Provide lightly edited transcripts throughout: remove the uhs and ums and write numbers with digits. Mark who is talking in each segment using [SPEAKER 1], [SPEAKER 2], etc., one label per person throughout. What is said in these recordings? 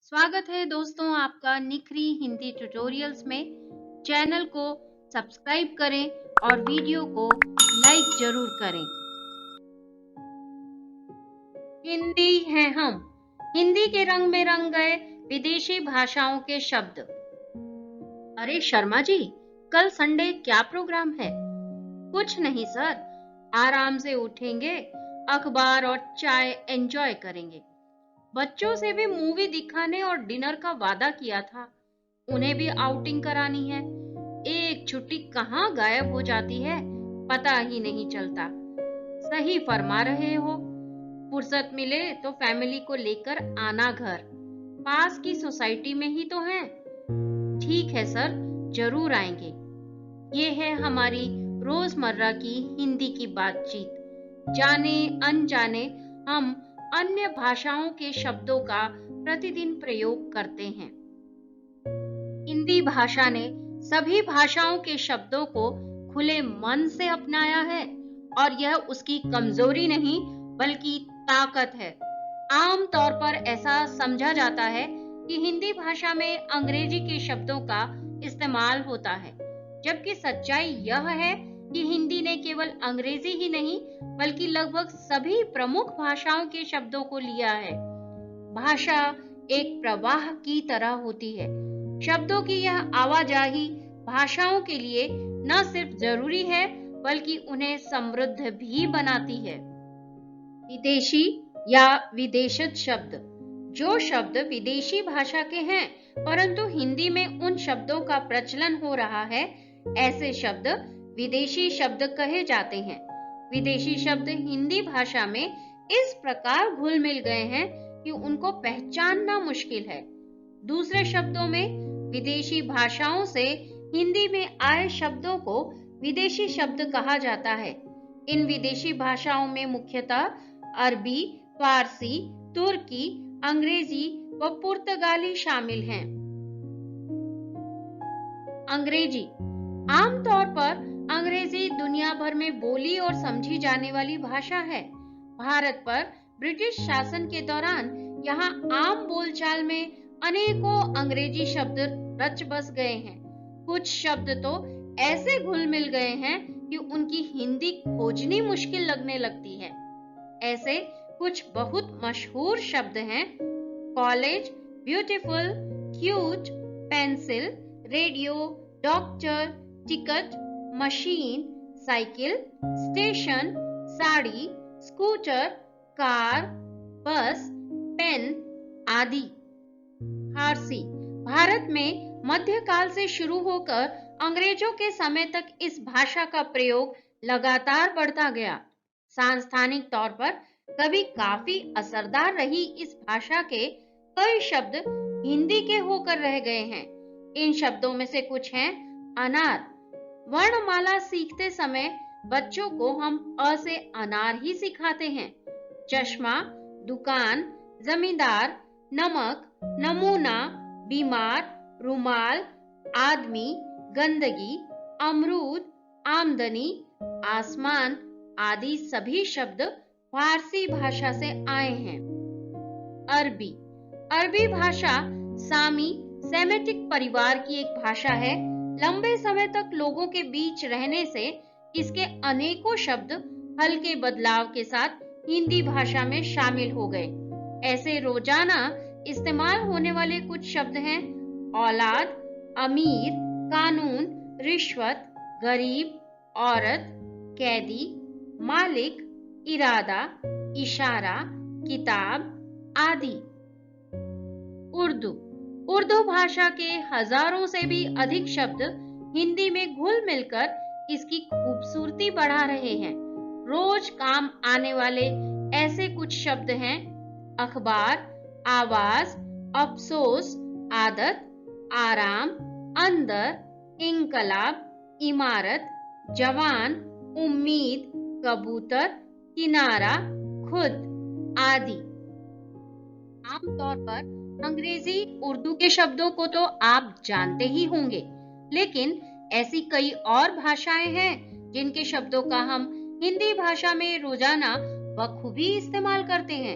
[SPEAKER 1] स्वागत है दोस्तों आपका निखरी हिंदी ट्यूटोरियल्स में। चैनल को सब्सक्राइब करें और वीडियो को लाइक जरूर करें। हिंदी हैं हम। हिंदी के रंग में रंग गए विदेशी भाषाओं के शब्द। अरे शर्मा जी, कल संडे क्या प्रोग्राम है? कुछ नहीं सर, आराम से उठेंगे, अखबार और चाय एंजॉय करेंगे। बच्चों से भी मूवी दिखाने और डिनर का वादा किया था। उन्हें भी आउटिंग करानी है। एक छुट्टी कहाँ गायब हो जाती है, पता ही नहीं चलता। सही फरमा रहे हो। फुर्सत मिले तो फैमिली को लेकर आना घर। पास की सोसाइटी में ही तो है। ठीक है सर, जरूर आएंगे। ये है हमारी रोजमर्रा की हिंदी की बातचीत। जाने अनजाने हम अन्य भाषाओं के शब्दों का प्रतिदिन प्रयोग करते हैं। हिंदी भाषा ने सभी भाषाओं के शब्दों को खुले मन से अपनाया है और यह उसकी कमजोरी नहीं बल्कि ताकत है। आम तौर पर ऐसा समझा जाता है कि हिंदी भाषा में अंग्रेजी के शब्दों का इस्तेमाल होता है, जबकि सच्चाई यह है कि हिंदी ने केवल अंग्रेजी ही नहीं बल्कि लगभग सभी प्रमुख भाषाओं के शब्दों को लिया है। भाषा एक प्रवाह की तरह होती है। शब्दों की यह आवाजाही भाषाओं के लिए न सिर्फ जरूरी है बल्कि उन्हें समृद्ध भी बनाती है। विदेशी या विदेशज शब्द, जो शब्द विदेशी भाषा के हैं परंतु हिंदी में उन शब्दों का प्रचलन हो रहा है, ऐसे शब्द विदेशी शब्द कहे जाते हैं। विदेशी शब्द हिंदी भाषा में इस प्रकार घुल मिल गए हैं कि उनको पहचानना मुश्किल है। दूसरे शब्दों में, विदेशी भाषाओं से हिंदी में आए शब्दों को विदेशी शब्द कहा जाता है। इन विदेशी भाषाओं में मुख्यतः अरबी, फारसी, तुर्की, अंग्रेजी व पुर्तगाली शामिल हैं। अंग्रेजी आमतौर पर अंग्रेजी दुनिया भर में बोली और समझी जाने वाली भाषा है। भारत पर ब्रिटिश शासन के दौरान यहाँ आम बोलचाल में अनेकों अंग्रेजी शब्द रच बस गए हैं। कुछ शब्द तो ऐसे घुल मिल गए हैं कि उनकी हिंदी खोजनी मुश्किल लगने लगती है। ऐसे कुछ बहुत मशहूर शब्द हैं: college, beautiful, cute, pencil, radio, doctor, ticket, machine, cycle, station, sari, scooter, car, बस, पेन आदि। फारसी भारत में मध्यकाल से शुरू होकर अंग्रेजों के समय तक इस भाषा का प्रयोग लगातार बढ़ता गया। सांस्थानिक तौर पर कभी काफी असरदार रही इस भाषा के कई शब्द हिंदी के होकर रह गए हैं। इन शब्दों में से कुछ हैं: अनार। वर्णमाला सीखते समय बच्चों को हम अ से अनार ही सिखाते हैं। चश्मा, दुकान, जमींदार, नमक, नमूना, बीमार, रुमाल, आदमी, गंदगी, अमरूद, आमदनी, आसमान आदि सभी शब्द फारसी भाषा से आए हैं। अरबी अरबी भाषा सामी सेमेटिक परिवार की एक भाषा है। लंबे समय तक लोगों के बीच रहने से इसके अनेकों शब्द हल्के बदलाव के साथ हिंदी भाषा में शामिल हो गए। ऐसे रोजाना इस्तेमाल होने वाले कुछ शब्द हैं: औलाद, अमीर, कानून, रिश्वत, गरीब, औरत, कैदी, मालिक, इरादा, इशारा, किताब आदि। उर्दू भाषा के हजारों से भी अधिक शब्द हिंदी में घुल मिलकर इसकी खूबसूरती बढ़ा रहे हैं। रोज काम आने वाले ऐसे कुछ शब्द हैं: अखबार, आवाज, अफसोस, आदत, आराम, अंदर, इंकलाब, इमारत, जवान, उम्मीद, कबूतर, किनारा, खुद आदि। आमतौर पर अंग्रेजी उर्दू के शब्दों को तो आप जानते ही होंगे, लेकिन ऐसी कई और भाषाएं हैं जिनके शब्दों का हम हिंदी भाषा में रोजाना बखूबी इस्तेमाल करते हैं।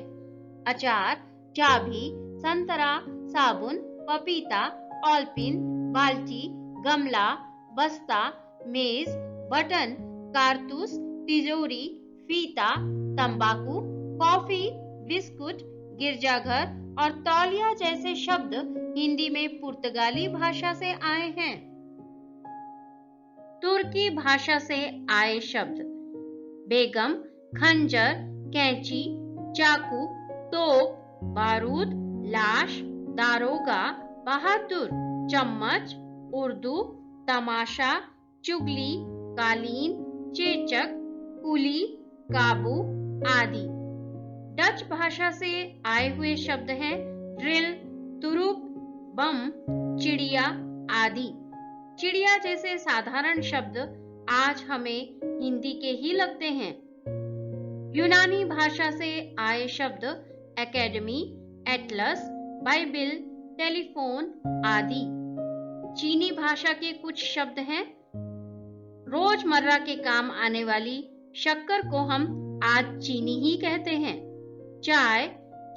[SPEAKER 1] अचार, चाबी, संतरा, साबुन, पपीता, ऑलपिन, बाल्टी, गमला, बस्ता, मेज, बटन, कारतूस, तिजोरी, फीता, तंबाकू, कॉफी, बिस्कुट, गिरजाघर और तौलिया जैसे शब्द हिंदी में पुर्तगाली भाषा से आए हैं। तुर्की भाषा से आए शब्द: बेगम, खंजर, कैंची, चाकू, तोप, बारूद, लाश, दारोगा, बहादुर, चम्मच, उर्दू, तमाशा, चुगली, कालीन, चेचक, कुली, काबू आदि। डच भाषा से आए हुए शब्द हैं ड्रिल, तुरुप, बम, चिड़िया आदि। चिड़िया जैसे साधारण शब्द आज हमें हिंदी के ही लगते हैं। यूनानी भाषा से आए शब्द एकेडमी, एटलस, बाइबिल, टेलीफोन आदि। चीनी भाषा के कुछ शब्द हैं। रोजमर्रा के काम आने वाली शक्कर को हम आज चीनी ही कहते हैं। चाय,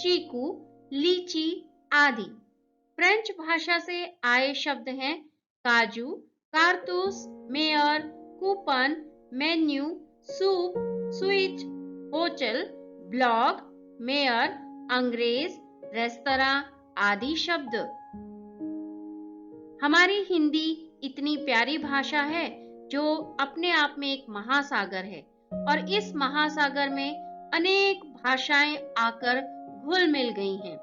[SPEAKER 1] चीकू, लीची आदि। फ्रेंच भाषा से आए शब्द हैं काजू, कारतूस, mayor, coupon, menu, soup, switch, hotel, blog, mayor, अंग्रेज, रेस्तरां आदि शब्द। हमारी हिंदी इतनी प्यारी भाषा है जो अपने आप में एक महासागर है और इस महासागर में अनेक भाषाएं आकर घुल मिल गई हैं।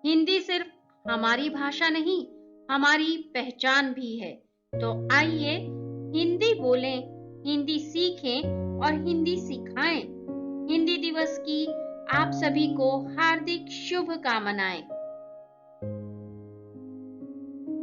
[SPEAKER 1] हिंदी सिर्फ हमारी भाषा नहीं, हमारी पहचान भी है। तो आइए हिंदी बोलें, हिंदी सीखें और हिंदी सिखाएं। हिंदी दिवस की आप सभी को हार्दिक शुभकामनाएं।